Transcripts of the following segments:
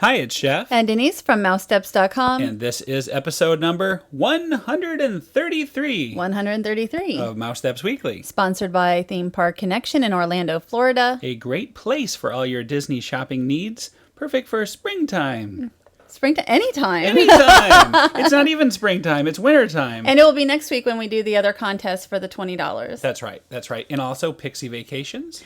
Hi, it's Chef. And Denise from Mousesteps.com. And this is episode number 133. 133. Of Mousesteps Weekly. Sponsored by Theme Park Connection in Orlando, Florida. A great place for all your Disney shopping needs. Perfect for springtime. Springtime, anytime. Anytime. It's not even springtime. It's wintertime. And it will be next week when we do the other contest for the $20. That's right. And also Pixie Vacations.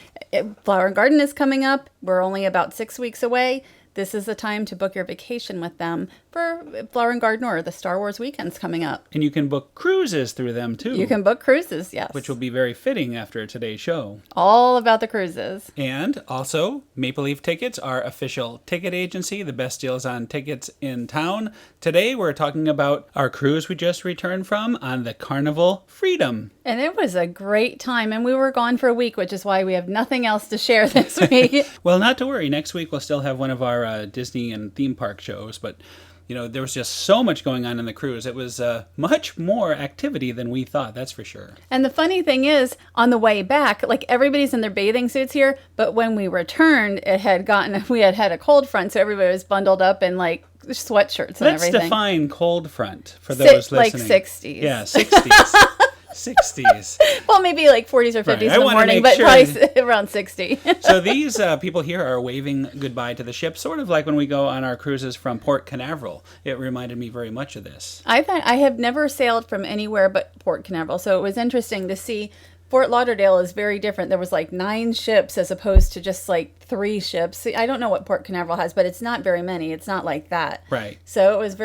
Flower and Garden is coming up. We're only about 6 weeks away. This is the time to book your vacation with them for Flower and Garden or the Star Wars weekends coming up. And you can book cruises through them, too. You can book cruises, yes. Which will be very fitting after today's show. All about the cruises. And also, Maple Leaf Tickets, our official ticket agency, the best deals on tickets in town. Today, we're talking about our cruise we just returned from on the Carnival Freedom. And it was a great time. And we were gone for a week, which is why we have nothing else to share this week. Well, not to worry. Next week, we'll still have one of our Disney and theme park shows. But, you know, there was just so much going on in the cruise. It was much more activity than we thought, that's for sure. And the funny thing is, on the way back, like everybody's in their bathing suits here. But when we returned, we had a cold front. So everybody was bundled up in like sweatshirts and everything. Let's define cold front for those listening. Like 60s. Yeah, 60s. 60s. Well, maybe like 40s or 50s in the morning, but probably around 60. So these people here are waving goodbye to the ship, sort of like when we go on our cruises from Port Canaveral. It reminded me very much of this. I have never sailed from anywhere but Port Canaveral, so it was interesting to see. Fort Lauderdale is very different. There was like 9 ships as opposed to just like 3 ships. See, I don't know what Port Canaveral has, but it's not very many. It's not like that. Right. So it was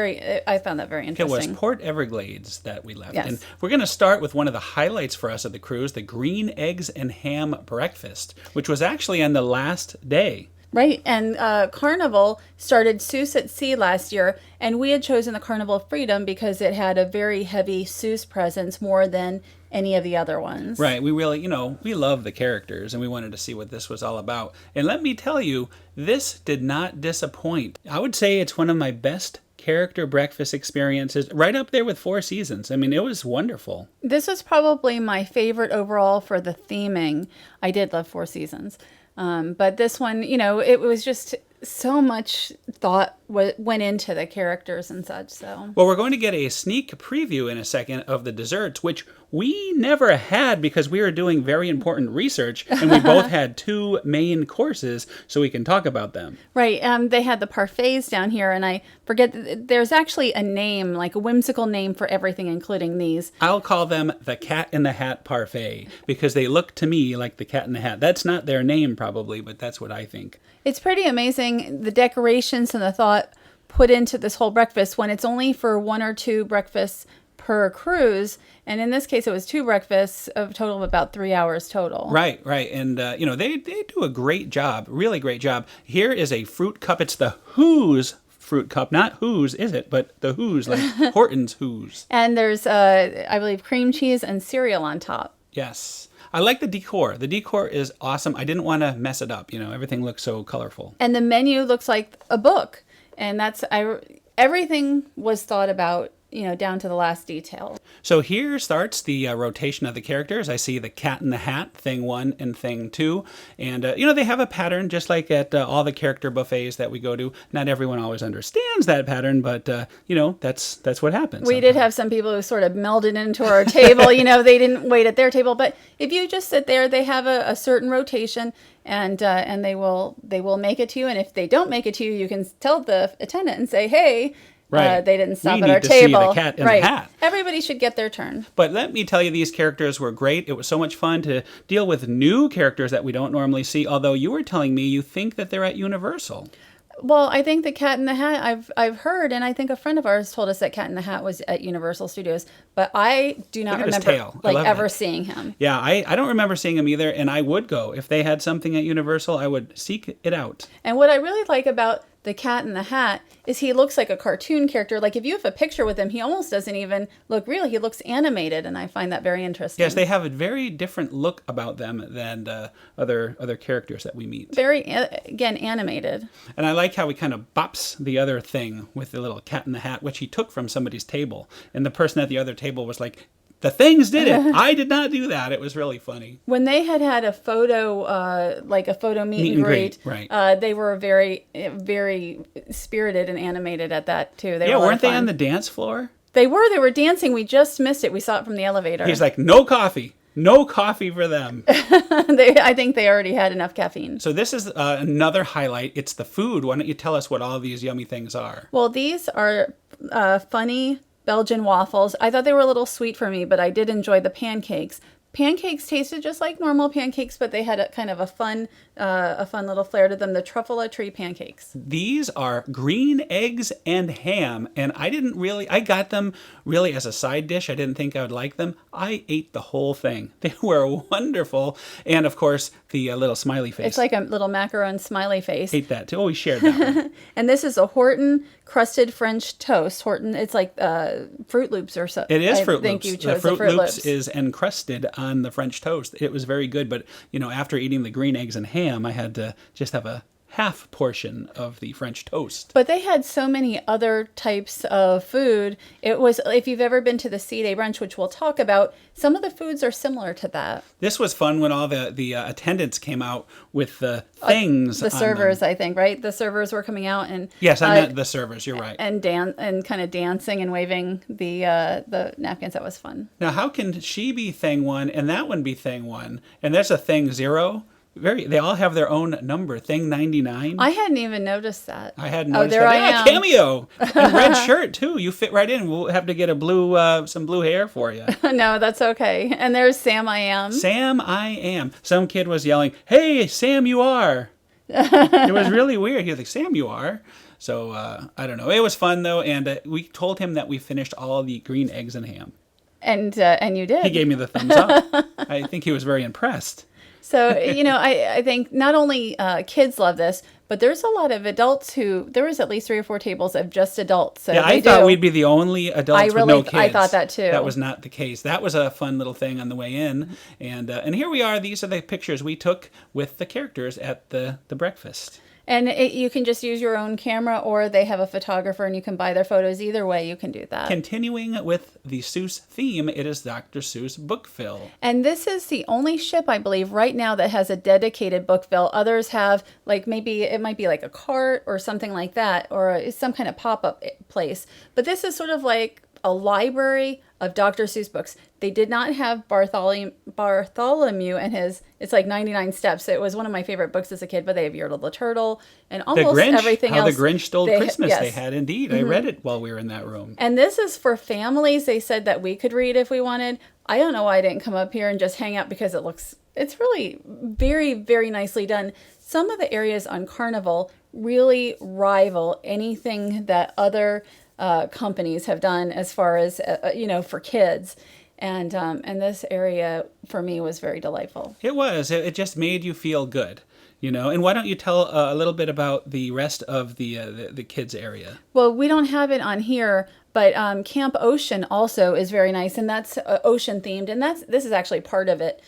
I found that very interesting. It was Port Everglades that we left. Yes. And we're going to start with one of the highlights for us of the cruise, the green eggs and ham breakfast, which was actually on the last day. Right, and Carnival started Seuss at Sea last year, and we had chosen the Carnival Freedom because it had a very heavy Seuss presence, more than any of the other ones. Right, we really, we love the characters, and we wanted to see what this was all about. And let me tell you, this did not disappoint. I would say it's one of my best character breakfast experiences, right up there with Four Seasons. I mean, it was wonderful. This was probably my favorite overall for the theming. I did love Four Seasons. But this one, it was just so much thought went into the characters and such. So, well, we're going to get a sneak preview in a second of the desserts, which we never had because we were doing very important research, and we both had 2 main courses, so we can talk about them. Right. They had the parfaits down here, and I forget, there's actually a name, like a whimsical name for everything, including these. I'll call them the Cat in the Hat Parfait, because they look to me like the Cat in the Hat. That's not their name, probably, but that's what I think. It's pretty amazing, the decorations and the thought put into this whole breakfast when it's only for 1 or 2 breakfasts per cruise. And in this case, it was 2 breakfasts, of a total of about 3 hours total. Right. And, they do a great job, really great job. Here is a fruit cup. It's the Who's fruit cup, not Who's, is it? But the Who's, like Horton's Who's. And there's, I believe, cream cheese and cereal on top. Yes. I like the decor. The decor is awesome. I didn't want to mess it up. Everything looks so colorful. And the menu looks like a book. And everything was thought about, down to the last detail. So here starts the rotation of the characters. I see the Cat in the Hat, thing 1 and thing 2. And, they have a pattern just like at all the character buffets that we go to. Not everyone always understands that pattern, but, that's what happens. We did have some people who sort of melded into our table. They didn't wait at their table. But if you just sit there, they have a certain rotation. And they will make it to you. And if they don't make it to you, you can tell the attendant and say, hey, right. They didn't stop we at our need to table. See the Cat in the Hat. Everybody should get their turn. But let me tell you, these characters were great. It was so much fun to deal with new characters that we don't normally see. Although you were telling me you think that they're at Universal. Well, I think the Cat in the Hat, I've heard, and I think a friend of ours told us that Cat in the Hat was at Universal Studios, but I do not remember ever seeing him. Yeah, I don't remember seeing him either, and I would go. If they had something at Universal, I would seek it out. And what I really like about the Cat in the Hat is he looks like a cartoon character. Like if you have a picture with him, he almost doesn't even look real. He looks animated, and I find that very interesting. Yes, they have a very different look about them than other characters that we meet. Very, again, animated. And I like how he kind of bops the other thing with the little Cat in the Hat, which he took from somebody's table. And the person at the other table was like, The things did it. I did not do that. It was really funny. When they had a photo, like a photo meet and greet, right. They were very, very spirited and animated at that too. They Yeah, were weren't they on the dance floor? They were dancing. We just missed it. We saw it from the elevator. He's like, no coffee. No coffee for them. I think they already had enough caffeine. So this is another highlight. It's the food. Why don't you tell us what all these yummy things are? Well, these are funny Belgian waffles. I thought they were a little sweet for me, but I did enjoy the pancakes. Pancakes tasted just like normal pancakes, but they had a kind of a fun little flair to them. The truffle tree pancakes. These are green eggs and ham, and I got them really as a side dish. I didn't think I would like them. I ate the whole thing. They were wonderful, and of course the little smiley face. It's like a little macaron smiley face. Ate that too. Oh, we shared that one. And this is a Horton crusted French toast. Horton, it's like Fruit Loops or so. It is Fruit Loops. I think you chose the Fruit Loops is encrusted on the French toast. It was very good, but after eating the green eggs and ham, I had to just have a half portion of the French toast. But they had so many other types of food. It was, if you've ever been to the C-Day brunch, which we'll talk about, some of the foods are similar to that. This was fun when all the attendants came out with the things. The servers, I think, right? The servers were coming out and yes, I meant the servers. You're right. And kind of dancing and waving the napkins. That was fun. Now, how can she be thing 1 and that one be thing 1? And there's a thing 0. They all have their own number. Thing 99. I hadn't even noticed that. I hadn't noticed there that. I am. Cameo. And red shirt too. You fit right in. We'll have to get some blue hair for you. No, that's okay. And there's Sam I Am. Sam I Am. Some kid was yelling, "Hey, Sam, you are." It was really weird. He was like, "Sam, you are." So I don't know. It was fun though, and we told him that we finished all the green eggs and ham. And you did. He gave me the thumbs up. I think he was very impressed. So, I think not only kids love this, but there's a lot of adults there was at least 3 or 4 tables of just adults. So yeah, I thought we'd be the only adults with no kids. I thought that too. That was not the case. That was a fun little thing on the way in. And here we are. These are the pictures we took with the characters at the breakfast. And you can just use your own camera, or they have a photographer and you can buy their photos. Either way, you can do that. Continuing with the Seuss theme, it is Dr. Seuss Bookville. And this is the only ship, I believe, right now that has a dedicated Bookville. Others have, maybe it might be like a cart or something like that, or some kind of pop-up place. But this is sort of like a library of Dr. Seuss books. They did not have Bartholomew and it's like 99 Steps. It was one of my favorite books as a kid, but they have Yertle the Turtle and almost everything else. How the Grinch Stole Christmas, yes. They had indeed. Mm-hmm. I read it while we were in that room. And this is for families. They said that we could read if we wanted. I don't know why I didn't come up here and just hang out because it's really very, very nicely done. Some of the areas on Carnival really rival anything that other companies have done as far as for kids, and this area for me was very delightful. It was. It just made you feel good, And why don't you tell a little bit about the rest of the kids area? Well, we don't have it on here, but Camp Ocean also is very nice, and that's ocean themed, and this is actually part of it.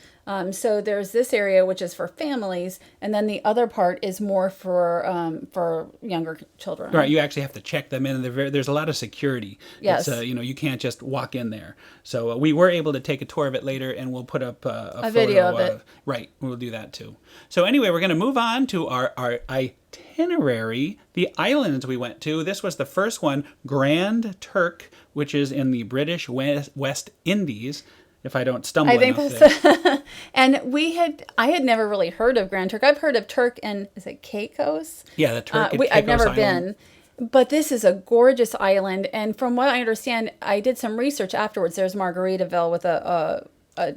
So there's this area which is for families, and then the other part is more for younger children. Right, you actually have to check them in, and there's a lot of security. Yes. It's, you can't just walk in there. So we were able to take a tour of it later, and we'll put up a photo video of it. Right, we'll do that too. So anyway, we're going to move on to our itinerary, the islands we went to. This was the first one, Grand Turk, which is in the British West Indies. If I don't stumble enough there. And I had never really heard of Grand Turk. I've heard of Turk and, is it Caicos? Yeah, the Turk and Caicos I've never Island. been. But this is a gorgeous island. And from what I understand, I did some research afterwards. There's Margaritaville with a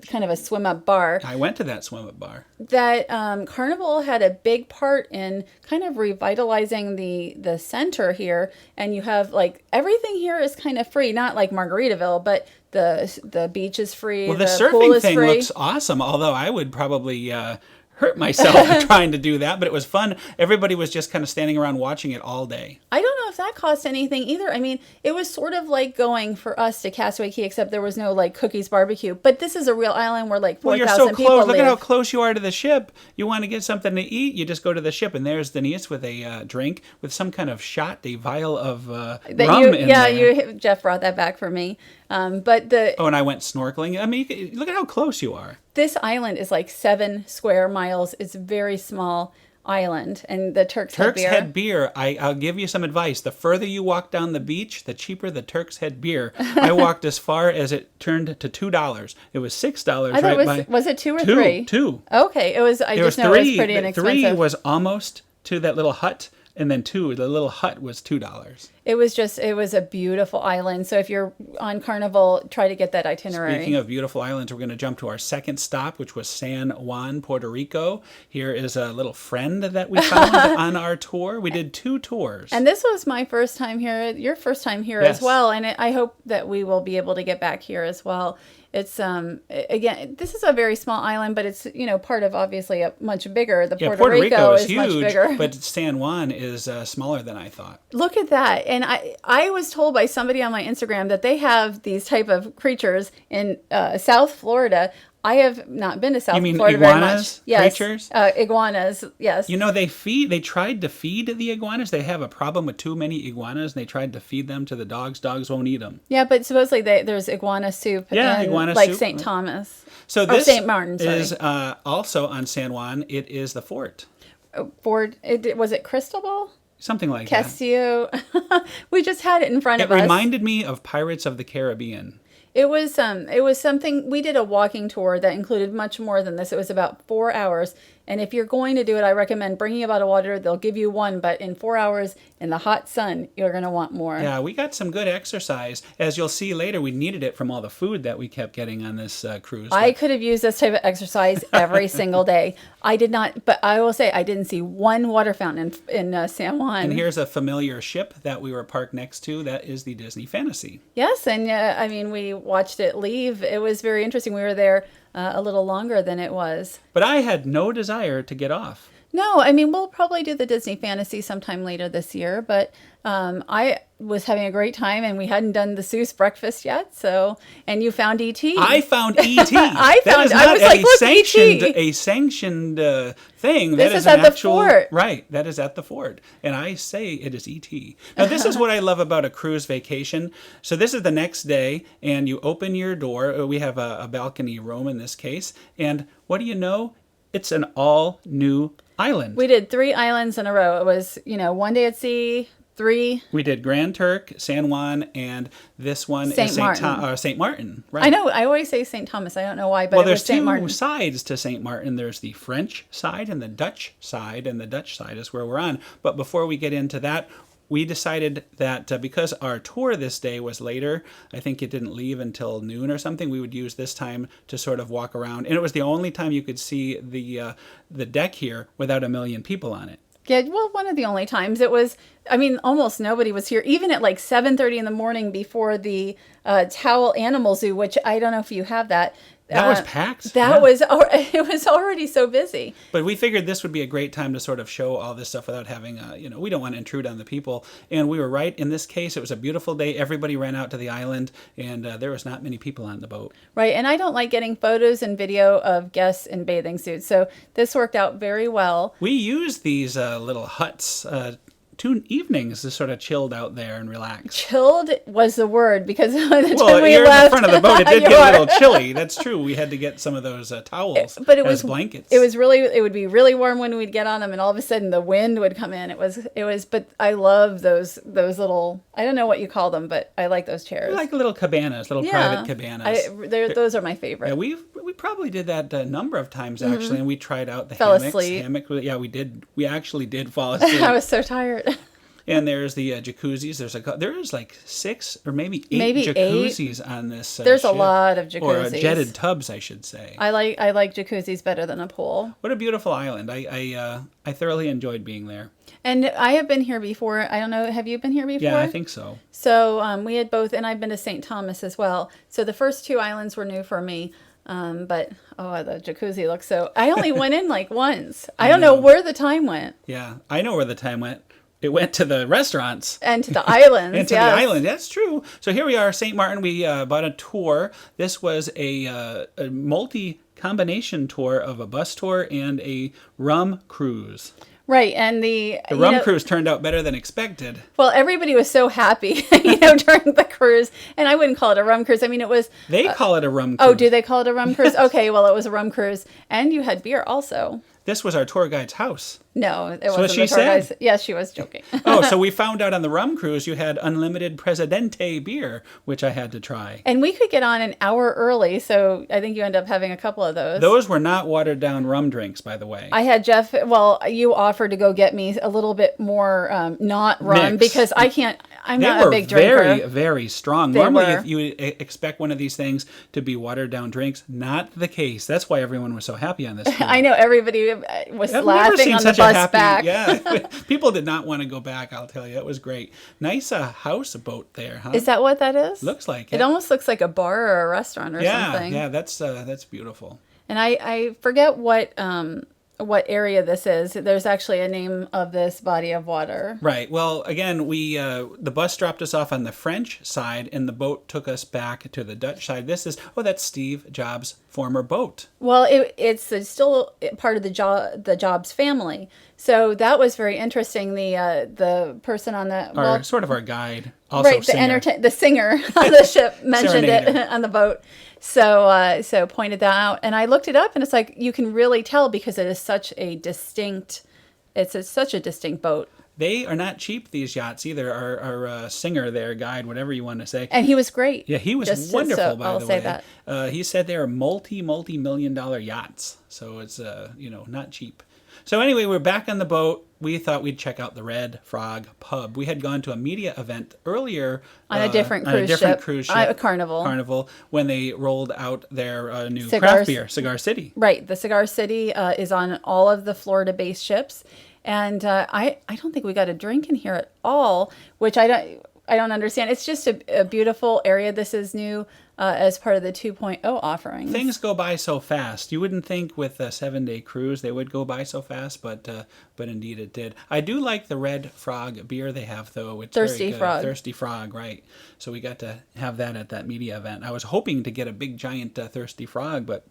kind of a swim-up bar. I went to that swim-up bar. That Carnival had a big part in kind of revitalizing the center here. And you have, everything here is kind of free. Not like Margaritaville, but the beach is free. Well, the pool surfing is thing free. looks awesome, although I would probably hurt myself trying to do that, but it was fun. Everybody was just kind of standing around watching it all day. I don't know if that cost anything either. I mean, it was sort of like going for us to Castaway Cay, except there was no like Cookies barbecue. But this is a real island where like 4,000 people live. Look at how close you are to the ship. You want to get something to eat, you just go to the ship, and there's Denise with a drink with some kind of shot, a vial of rum in there. Jeff brought that back for me. And I went snorkeling. I mean, look at how close you are. This island is like 7 square miles. It's very small island, and the Turk's Head beer. I'll give you some advice. The further you walk down the beach, the cheaper the Turk's Head beer. I walked as far as it turned to $2. It was $6. Was it 2 or 3? 2. Okay, it was. I just know it was pretty inexpensive. 3 was almost to that little hut. And then the little hut was $2. It was a beautiful island. So if you're on Carnival, try to get that itinerary. Speaking of beautiful islands, we're going to jump to our second stop, which was San Juan, Puerto Rico. Here is a little friend that we found on our tour. We did 2 tours. And this was my first time here, your first time here as well. And I hope that we will be able to get back here as well. It's again, this is a very small island, but it's part of obviously a much bigger. Puerto Rico is huge, much bigger, but San Juan is smaller than I thought. Look at that! And I was told by somebody on my Instagram that they have these type of creatures in South Florida. I have not been to South Florida very much. Yes, creatures? Iguanas, yes. They tried to feed the iguanas. They have a problem with too many iguanas, and they tried to feed them to the dogs. Dogs won't eat them. Yeah, but supposedly there's iguana soup. Iguana like soup. St. Thomas. So this St. Martin, is also on San Juan. It is the fort. Fort, was it Cristobal? Something like Castillo. We just had it in front of us. It reminded me of Pirates of the Caribbean. It was something. We did a walking tour that included much more than this. It was about 4 hours. And if you're going to do it, I recommend bringing a bottle of water. They'll give you one, but in 4 hours in the hot sun, you're going to want more. Yeah, we got some good exercise. As you'll see later, we needed it from all the food that we kept getting on this cruise. I could have used this type of exercise every single day. I did not, but I will say I didn't see one water fountain in San Juan. And here's a familiar ship that we were parked next to. That is the Disney Fantasy. Yes, and we watched it leave. It was very interesting. We were there a little longer than it was. But I had no desire to get off. No, we'll probably do the Disney Fantasy sometime later this year, but I was having a great time, and we hadn't done the Seuss breakfast yet, and you found E.T. I found E.T. I was like, look, a sanctioned thing. This is at the fort. Right, that is at the fort. And I say it is E.T. Now, this is what I love about a cruise vacation. So this is the next day, and you open your door. We have a balcony room in this case, and what do you know? It's an all-new island. We did 3 islands in a row. It was, one day at sea, 3. We did Grand Turk, San Juan, and this one is St. Martin. Right. I know. I always say St. Thomas. I don't know why, but it was St. Martin. There's 2 sides to St. Martin. There's the French side and the Dutch side, and the Dutch side is where we're on. But before we get into that, we decided that because our tour this day was later, I think it didn't leave until noon or something, we would use this time to sort of walk around. And it was the only time you could see the deck here without a million people on it. Yeah, well, one of the only times. It was, almost nobody was here, even at like 7:30 in the morning before the Towel Animal Zoo, which I don't know if you have that. That was packed. It was already so busy. But we figured this would be a great time to sort of show all this stuff without having, we don't want to intrude on the people. And we were right. In this case, it was a beautiful day. Everybody ran out to the island, and there was not many people on the boat. Right. And I don't like getting photos and video of guests in bathing suits. So this worked out very well. We used these little huts 2 evenings to sort of chilled out there and relax. Chilled was the word, because by the time you're in the front of the boat, it did get a little chilly. That's true. We had to get some of those towels as blankets. It would be really warm when we'd get on them, and all of a sudden the wind would come in. It was. But I love those little. I don't know what you call them, but I like those chairs. They're like little cabanas, private cabanas. Those are my favorite. Yeah, we probably did that a number of times actually, and we tried out the Fell hammocks. Asleep. Yeah, we did. We actually did fall asleep. I was so tired. And there's the jacuzzis. There's like 6 or maybe 8 jacuzzis on this There's ship. A lot of jacuzzis. Or jetted tubs, I should say. I like jacuzzis better than a pool. What a beautiful island. I thoroughly enjoyed being there. And I have been here before. I don't know, have you been here before? Yeah, I think so. So we had both, and I've been to St. Thomas as well. So the first 2 islands were new for me. But the jacuzzi looks so. I only went in like once. I don't know where the time went. Yeah, I know where the time went. It went to the restaurants. And to the islands. And to the island. That's true. So here we are, St. Martin. We bought a tour. This was a multi-combination tour of a bus tour and a rum cruise. Right, and the rum cruise turned out better than expected. Well, everybody was so happy, during the cruise, and I wouldn't call it a rum cruise. I mean, it was. They call it a rum cruise. Oh, do they call it a rum cruise? Okay, well, it was a rum cruise, and you had beer also. This was our tour guide's house. No, it wasn't. What she the tour said? guide's. Yes, she was joking. So we found out on the rum cruise you had unlimited Presidente beer, which I had to try. And we could get on an hour early, so I think you end up having a couple of those. Those were not watered down rum drinks, by the way. I had Jeff. Well, you offered to go get me a little bit more not rum Mix. because I can't. I'm They not were a big drinker. very, very strong. They Normally, were. if you would expect one of these things to be watered down drinks, not the case. That's why everyone was so happy on this cruise. I know everybody was I've never laughing seen on the such bus a happy, back. Yeah, people did not want to go back. I'll tell you, it was great. Nice houseboat there, huh? Is that what that is? Looks like It almost looks like a bar or a restaurant or something. Yeah, that's beautiful. And I forget what area this is. There's actually a name of this body of water. Right. Well, again, we the bus dropped us off on the French side, and the boat took us back to the Dutch side. That's Steve Jobs' former boat. Well, it's still part of the Jobs family. So that was very interesting. The person on the Sort of our guide, also right, singer. the singer on the ship mentioned it Serenader. on the boat. So pointed that out, and I looked it up, and it's like you can really tell because it is such a distinct boat. They are not cheap, these yachts either. Our singer there, guide, whatever you want to say. And he was great. Yeah, he was Just wonderful, by I'll the say way. that. He said they are multi-million-dollar yachts, so it's not cheap. So anyway, we're back on the boat. We thought we'd check out the Red Frog Pub. We had gone to a media event earlier On a different cruise ship. A Carnival. Carnival, when they rolled out their new Cigars. craft beer, Cigar City. Right. The Cigar City is on all of the Florida-based ships. And I don't think we got a drink in here at all, which I don't understand. It's just a beautiful area. This is new as part of the 2.0 offerings. Things go by so fast. You wouldn't think with a 7-day cruise they would go by so fast, but indeed it did. I do like the Red Frog beer they have, though. It's Thirsty very good. Frog. Thirsty Frog, right. So we got to have that at that media event. I was hoping to get a big, giant Thirsty Frog, but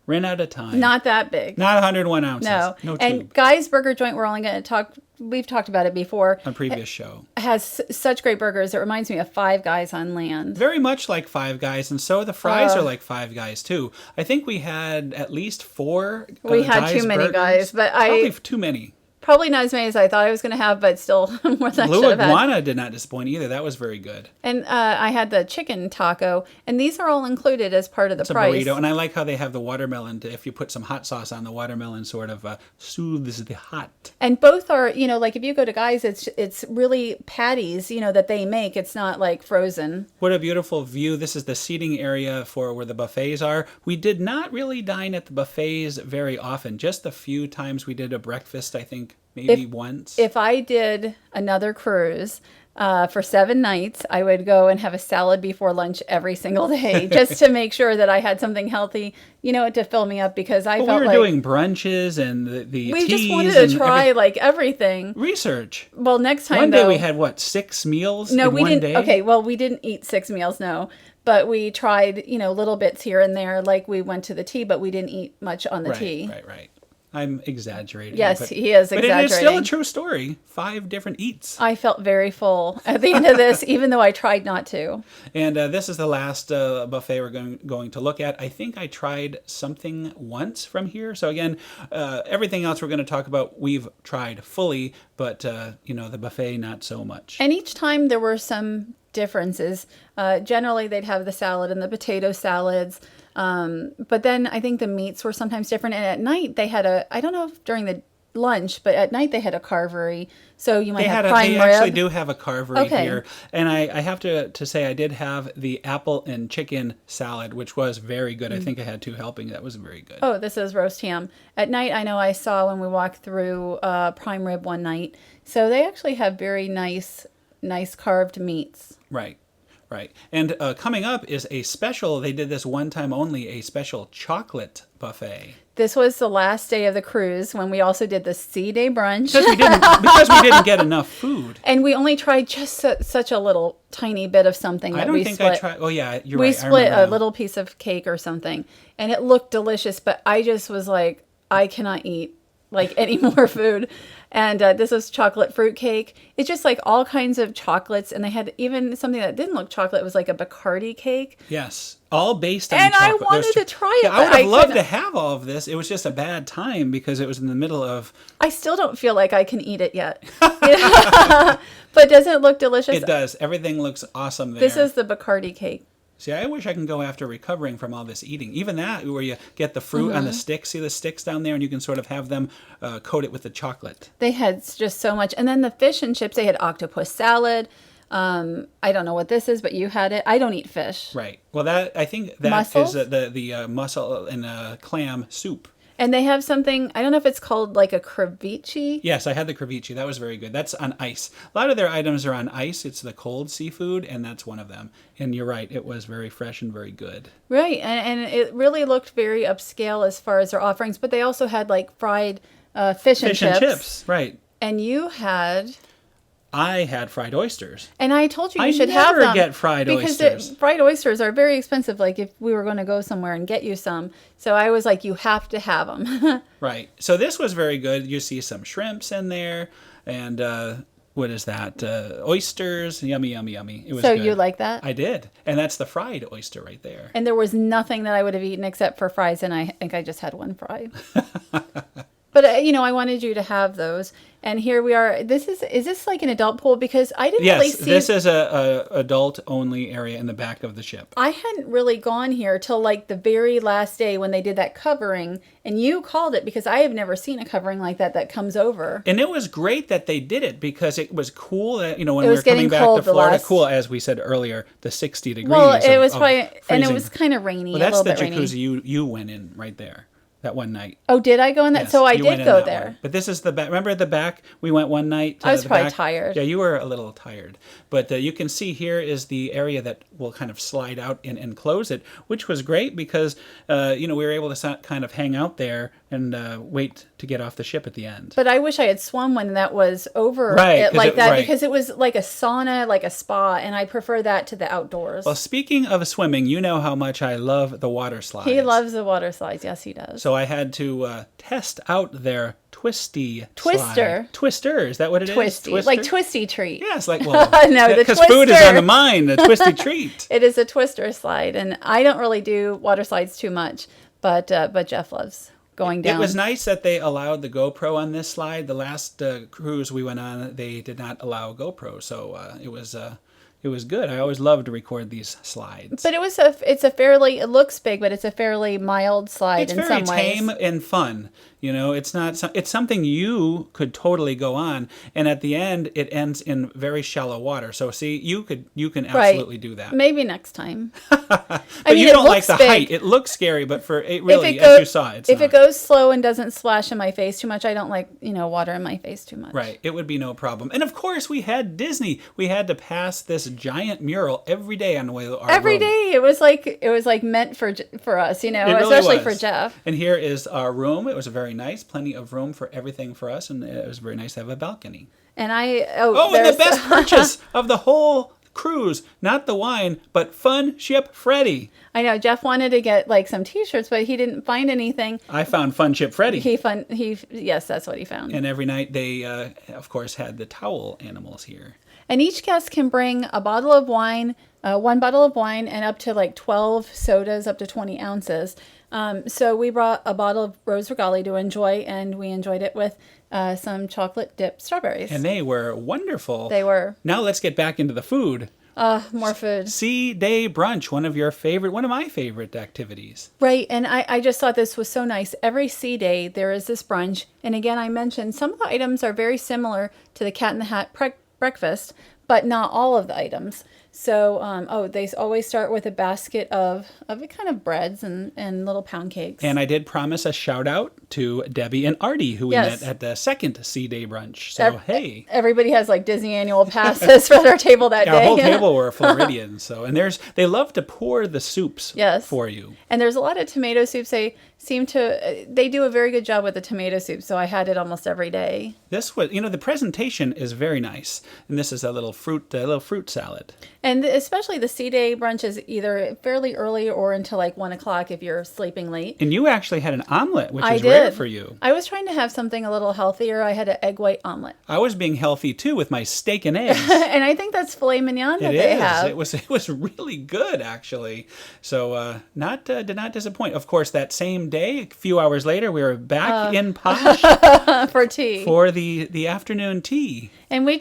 ran out of time. Not that big. Not 101 ounces. No. No tube. And Guy's Burger Joint, we're only going to talk. We've talked about it before. On previous show. Has such great burgers. It reminds me of Five Guys on land. Very much like Five Guys, and so the fries are like Five Guys too. I think we had at least 4. We had Guys too many burgers. Guys, but probably too many. Probably not as many as I thought I was going to have, but still more than I Blue should have had. Iguana did not disappoint either. That was very good. And I had the chicken taco, and these are all included as part of the It's a price. burrito, and I like how they have the watermelon. If you put some hot sauce on the watermelon, sort of soothes the hot. And both are, like if you go to Guy's, it's really patties, that they make. It's not like frozen. What a beautiful view. This is the seating area for where the buffets are. We did not really dine at the buffets very often. Just the few times we did a breakfast, I think. Maybe once. If I did another cruise for 7 nights, I would go and have a salad before lunch every single day just to make sure that I had something healthy, to fill me up because I felt we were like doing brunches and the we teas just wanted to try everything. Research. Well, next time one day we had 6 meals no, in we one didn't. day? Okay, well, we didn't eat 6 meals, no. But we tried, little bits here and there. Like we went to the tea, but we didn't eat much on the tea. Right. I'm exaggerating. Yes, he is exaggerating. But it is still a true story. 5 different eats. I felt very full at the end of this, even though I tried not to. And this is the last buffet we're going to look at. I think I tried something once from here. So again, everything else we're going to talk about, we've tried fully. But, the buffet, not so much. And each time there were some differences. Generally, they'd have the salad and the potato salads. But then I think the meats were sometimes different. And at night they had I don't know if during the lunch, but at night they had a carvery. So you might have prime rib. They actually do have a carvery Okay. here. And I have to say I did have the apple and chicken salad, which was very good. I think I had 2 helpings. That was very good. Oh, this is roast ham. At night, I know I saw when we walked through prime rib one night. So they actually have very nice carved meats. Right. Right. And coming up is a special, they did this one time only, a special chocolate buffet. This was the last day of the cruise when we also did the sea day brunch. Because we didn't get enough food. And we only tried just such a little tiny bit of something that we split. I tried. Oh, yeah, you're we right. split a little piece of cake or something. And it looked delicious, but I just was like, I cannot eat like any more food. And this was chocolate fruit cake. It's just like all kinds of chocolates. And they had even something that didn't look chocolate. It was like a Bacardi cake. Yes. All based on chocolate. And I wanted to try it. Yeah, I would have loved to have all of this. It was just a bad time because it was in the middle of... I still don't feel like I can eat it yet. But doesn't it look delicious? It does. Everything looks awesome there. This is the Bacardi cake. See, I wish I can go after recovering from all this eating. Even that, where you get the fruit on the sticks. See the sticks down there? And you can sort of have them coat it with the chocolate. They had just so much. And then the fish and chips, they had octopus salad. I don't know what this is, but you had it. I don't eat fish. Right. Well, I think that Mussels? Is the mussel and clam soup. And they have something, I don't know if it's called like a ceviche. Yes, I had the ceviche. That was very good. That's on ice. A lot of their items are on ice. It's the cold seafood, and that's one of them. And you're right. It was very fresh and very good. Right. And it really looked very upscale as far as their offerings. But they also had like fried fish and chips. Fish and chips, right. And you had... I had fried oysters. And I told you should have them. I never get fried oysters. Because fried oysters are very expensive, like if we were going to go somewhere and get you some. So I was like, you have to have them. Right. So this was very good. You see some shrimps in there. And what is that? Oysters. Yummy, yummy, yummy. It was so good. You like that? I did. And that's the fried oyster right there. And there was nothing that I would have eaten except for fries. And I think I just had one fry. But, I wanted you to have those. And here we are. Is this like an adult pool? Because I didn't really see... Yes, this is a adult-only area in the back of the ship. I hadn't really gone here till like the very last day when they did that covering. And you called it because I have never seen a covering like that comes over. And it was great that they did it because it was cool that, when we were coming back to Florida, cool, as we said earlier, the 60 degrees. Well, it was probably... And it was kind of rainy, well, that's a little the bit jacuzzi rainy. you went in right there. That one night. Oh, did I go in that? Yes, so I did go there. One. But this is the back. Remember at the back? We went one night. I was probably tired. Yeah, you were a little tired. But you can see here is the area that will kind of slide out and close it, which was great because, we were able to kind of hang out there and wait to get off the ship at the end. But I wish I had swum when that was over because it was like a sauna, like a spa, and I prefer that to the outdoors. Well, speaking of swimming, you know how much I love the water slides. He loves the water slides. Yes, he does. So I had to test out their twister. Twister. Is that what it is? Twisty. Like twisty treat. Yes, like, well, no, because food is on the mind, the twisty treat. It is a twister slide, and I don't really do water slides too much, but Jeff loves going down. It was nice that they allowed the GoPro on this slide. The last cruise we went on, they did not allow GoPro, so it was good. I always love to record these slides. But it looks big, but it's a fairly mild slide in some ways. It's very tame and fun. It's something you could totally go on, and at the end it ends in very shallow water. So see, you can absolutely do that. Maybe next time. But you don't like the height. It looks scary, but as you saw, it's if it goes slow and doesn't splash in my face too much, I don't like water in my face too much. Right, it would be no problem. And of course, we had Disney. We had to pass this giant mural every day on the way to our every room. day. It was like meant for us, It really especially was. for Jeff. And here is our room. It was very nice, plenty of room for everything for us, and it was very nice to have a balcony. And and the best purchase of the whole cruise, not the wine, but Fun Ship Freddy. I know Jeff wanted to get like some T-shirts, but he didn't find anything. I found Fun Ship Freddy. Yes, that's what he found. And every night they, of course, had the towel animals here. And each guest can bring a bottle of wine, one bottle of wine, and up to like 12 sodas, up to 20 ounces. So we brought a bottle of Rose Regali to enjoy, and we enjoyed it with some chocolate dipped strawberries. And they were wonderful. They were. Now let's get back into the food. More food. Sea Day Brunch, one of my favorite activities. Right, and I just thought this was so nice. Every sea day, there is this brunch. And again, I mentioned some of the items are very similar to the Cat in the Hat breakfast, but not all of the items. So, they always start with a basket of kind of breads and little pound cakes. And I did promise a shout out to Debbie and Artie, who we Yes. met at the second Sea Day brunch. So, hey. Everybody has like Disney annual passes for their table that Our day. whole table were Floridians. So, and they love to pour the soups Yes. for you. And there's a lot of tomato soups. They do a very good job with the tomato soup. So I had it almost every day. This was, the presentation is very nice. And this is a little fruit salad. And especially the Sea Day brunch is either fairly early or until like 1 o'clock if you're sleeping late. And you actually had an omelet, which I is did. rare for you. I was trying to have something a little healthier. I had an egg white omelet. I was being healthy too with my steak and eggs. And I think that's filet mignon that they have. It was really good actually. So did not disappoint. Of course, that same day, a few hours later, we were back in Posh For tea. for the afternoon tea. And we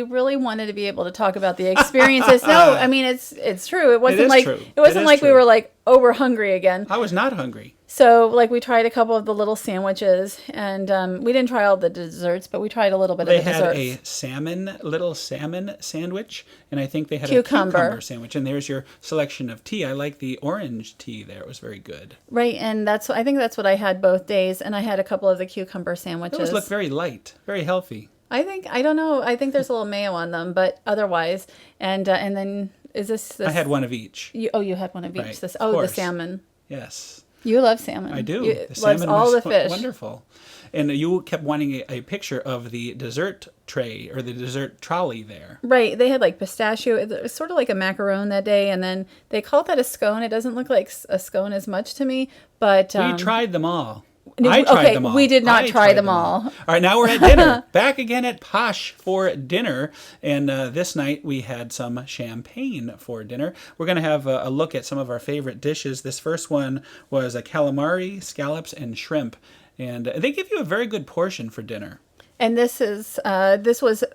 really wanted to be able to talk about the experiences. No, I mean, it's true. It wasn't like true. it wasn't It is like we true. were like, oh, we're hungry again. I was not hungry. So like we tried a couple of the little sandwiches, and we didn't try all the desserts, but we tried a little bit They of the had desserts. a little salmon sandwich, and I think they had a Cucumber. cucumber sandwich. And there's your selection of tea. I like the orange tea there. It was very good. Right, and I think that's what I had both days, and I had a couple of the cucumber sandwiches. Those look very light, very healthy. I don't know. I think there's a little mayo on them, but otherwise, and then is this? I had one of each. You had one of each. Right, The of course. salmon. Yes. You love salmon. I do. You, The loves salmon all was the fish. wonderful. And you kept wanting a picture of the dessert tray or the dessert trolley there. Right. They had like pistachio. It was sort of like a macaron that day, and then they called that a scone. It doesn't look like a scone as much to me, but We tried them all. No, I tried okay, them all. we did not I try tried them all. All right, now we're at dinner. Back again at Posh for dinner. And this night we had some champagne for dinner. We're going to have a look at some of our favorite dishes. This first one was a calamari, scallops, and shrimp. And they give you a very good portion for dinner. And this was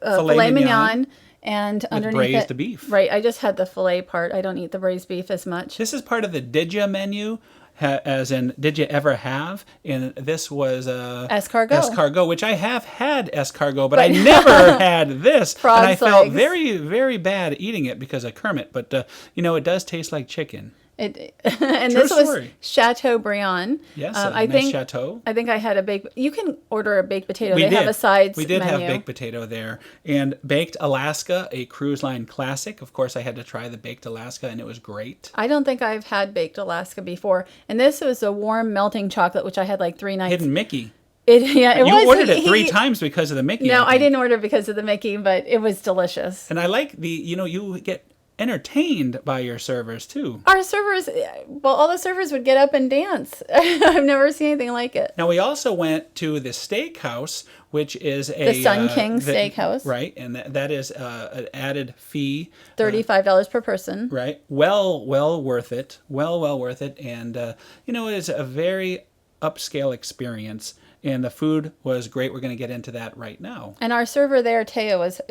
filet mignon. And underneath braised it, beef. Right. I just had the filet part. I don't eat the braised beef as much. This is part of the Did Ya menu, as in Did You Ever Have? And this was Escargot. Escargot, which I have had escargot, but I never had this. Frog's and I felt legs. very, very bad eating it because of Kermit. But, it does taste like chicken. And True this was story. Chateaubriand. Yes, I nice think chateau. I think I had a baked. You can order a baked potato. We They did. have a sides We did have menu. baked potato there. And Baked Alaska, a cruise line classic. Of course, I had to try the Baked Alaska, and it was great. I don't think I've had baked Alaska before. And this was a warm melting chocolate, which I had like 3 nights. Hidden Mickey. It You was. ordered it 3 times because of the Mickey. No, I think. didn't order because of the Mickey, but it was delicious. And I like you get entertained by your servers too. Our servers, all the servers would get up and dance. I've never seen anything like it. Now we also went to the Steakhouse, which is The Sun King Steakhouse. right? And that is an added fee, $35 per person. right? Well worth it. Well worth it. And it is a very upscale experience. And the food was great. We're going to get into that right now. And our server there, Teo, was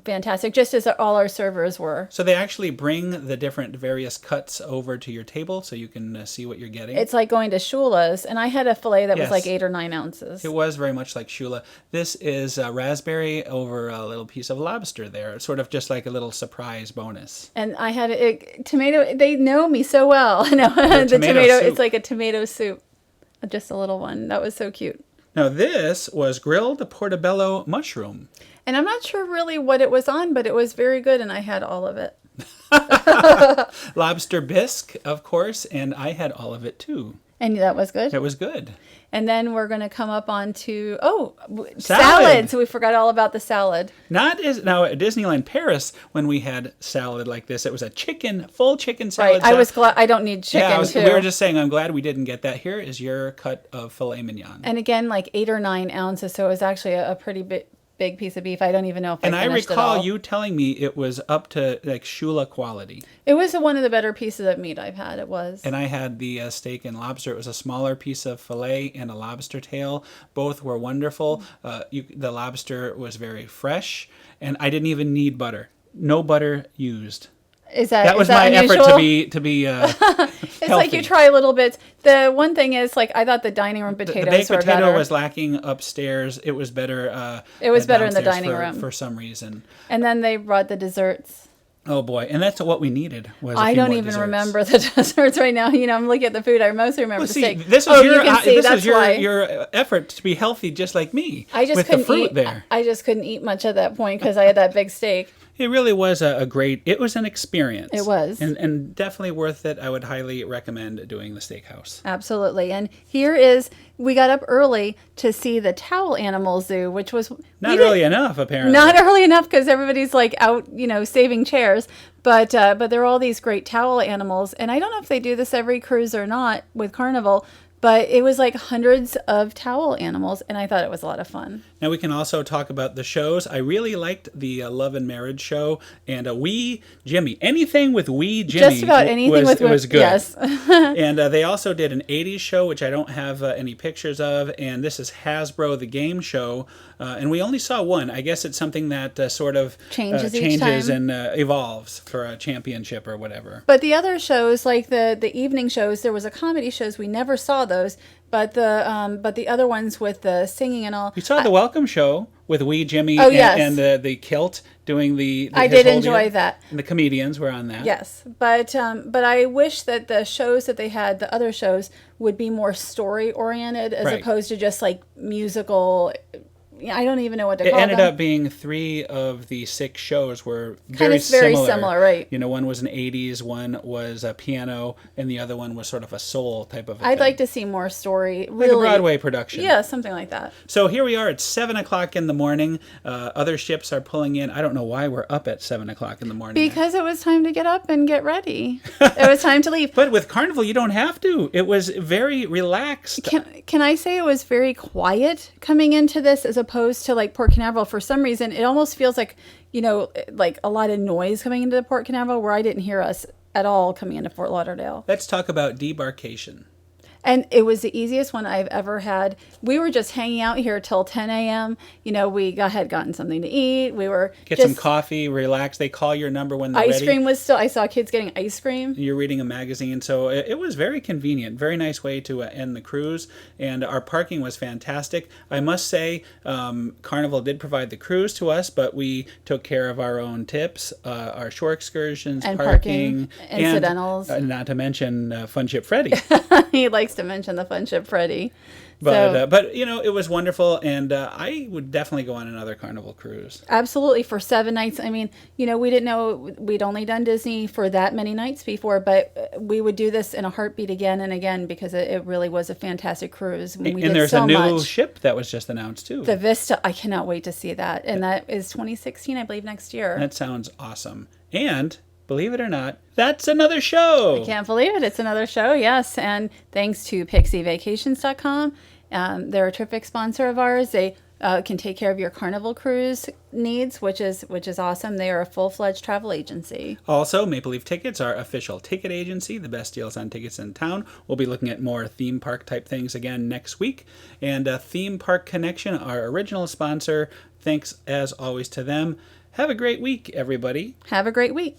fantastic, just as all our servers were. So they actually bring the different various cuts over to your table so you can see what you're getting. It's like going to Shula's, and I had a fillet that was Yes. like 8 or 9 ounces. It was very much like Shula. This is raspberry over a little piece of lobster there. It's sort of just like a little surprise bonus. And I had tomato. They know me so well. No, the tomato tomato. soup. It's like a tomato soup, just a little one. That was so cute. Now this was grilled portobello mushroom. And I'm not sure really what it was on, but it was very good, and I had all of it. Lobster bisque, of course, and I had all of it too. And that was good. It was good. And then we're going to come up onto, Salad. salad. So we forgot all about the salad. Now at Disneyland Paris, when we had salad like this, it was a full chicken salad. Right. I was glad. I don't need chicken, too. We were just saying, I'm glad we didn't get that. Here is your cut of filet mignon. And again, like 8 or 9 ounces. So it was actually a pretty big piece of beef. I don't even know if I finished it all. recall you telling me it was up to like Shula quality. It was one of the better pieces of meat I've had. It was. And I had the steak and lobster. It was a smaller piece of filet and a lobster tail. Both were wonderful. The lobster was very fresh, and I didn't even need butter. No butter used. That was is that my unusual? effort to be It's healthy. like you try little bits. The one thing is, like, I thought the dining room potatoes The baked were potato better. was lacking upstairs. It was better. It was better in the downstairs dining room. for some reason. And then they brought the desserts. Oh boy, and that's what we needed. Was I don't even remember the desserts right now. You know, I'm looking at the food. I mostly remember the steak. This was why. your effort to be healthy, just like me. I just with couldn't the fruit eat. there. I just couldn't eat much at that point because I had that big steak. It really was it was an experience. It was. And definitely worth it. I would highly recommend doing the Steakhouse. Absolutely. And we got up early to see the towel animal zoo, which was Not early enough, apparently. Not early enough because everybody's like out, saving chairs. But there are all these great towel animals. And I don't know if they do this every cruise or not with Carnival, but it was like hundreds of towel animals, and I thought it was a lot of fun. Now we can also talk about the shows. I really liked the Love and Marriage show and Wee Jimmy. Anything with Wee Jimmy. Just about anything was good. Yes. And they also did an 80s show, which I don't have any pictures of. And this is Hasbro, the game show. And we only saw one. I guess it's something that sort of changes each time. And evolves for a championship or whatever. But the other shows, like the evening shows, there was a comedy shows. We never saw those. But the other ones with the singing and all. You saw the welcome show with Wee Jimmy and the kilt doing the I did enjoy that. And the comedians were on that. Yes. But I wish that the shows that they had, the other shows, would be more story oriented as opposed to just like musical. I don't even know what to call them. It ended up being 3 of the 6 shows were very similar, right? One was an 80s, one was a piano, and the other one was sort of a soul type of a I'd thing. like to see more story. Like a Broadway production. Yeah, something like that. So here we are at 7 o'clock in the morning. Other ships are pulling in. I don't know why we're up at 7 o'clock in the morning. Because it was time to get up and get ready. It was time to leave. But with Carnival, you don't have to. It was very relaxed. Can I say it was very quiet coming into this as opposed to like Port Canaveral? For some reason, it almost feels like, like a lot of noise coming into Port Canaveral where I didn't hear us at all coming into Fort Lauderdale. Let's talk about Debarkation. And it was the easiest one I've ever had. We were just hanging out here till 10 a.m. We had gotten something to eat. We were Get some coffee, relax. They call your number when they're ready. Ice cream was still, I saw kids getting ice cream. You're reading a magazine. So it was very convenient. Very nice way to end the cruise. And our parking was fantastic. I must say, Carnival did provide the cruise to us, but we took care of our own tips, our shore excursions, and parking, incidentals. And not to mention Fun Ship Freddy. He likes to mention the Fun Ship Freddy. But it was wonderful, and I would definitely go on another Carnival cruise. Absolutely, for 7 nights. I mean, we didn't know we'd only done Disney for that many nights before, but we would do this in a heartbeat again and again because it really was a fantastic cruise. And there's a new ship that was just announced too. The Vista. I cannot wait to see that, and that is 2016, I believe, next year. That sounds awesome. And believe it or not, that's another show. I can't believe it. It's another show, yes. And thanks to PixieVacations.com. They're a terrific sponsor of ours. They can take care of your Carnival cruise needs, which is awesome. They are a full-fledged travel agency. Also, Maple Leaf Tickets, our official ticket agency, the best deals on tickets in town. We'll be looking at more theme park type things again next week. And Theme Park Connection, our original sponsor. Thanks, as always, to them. Have a great week, everybody. Have a great week.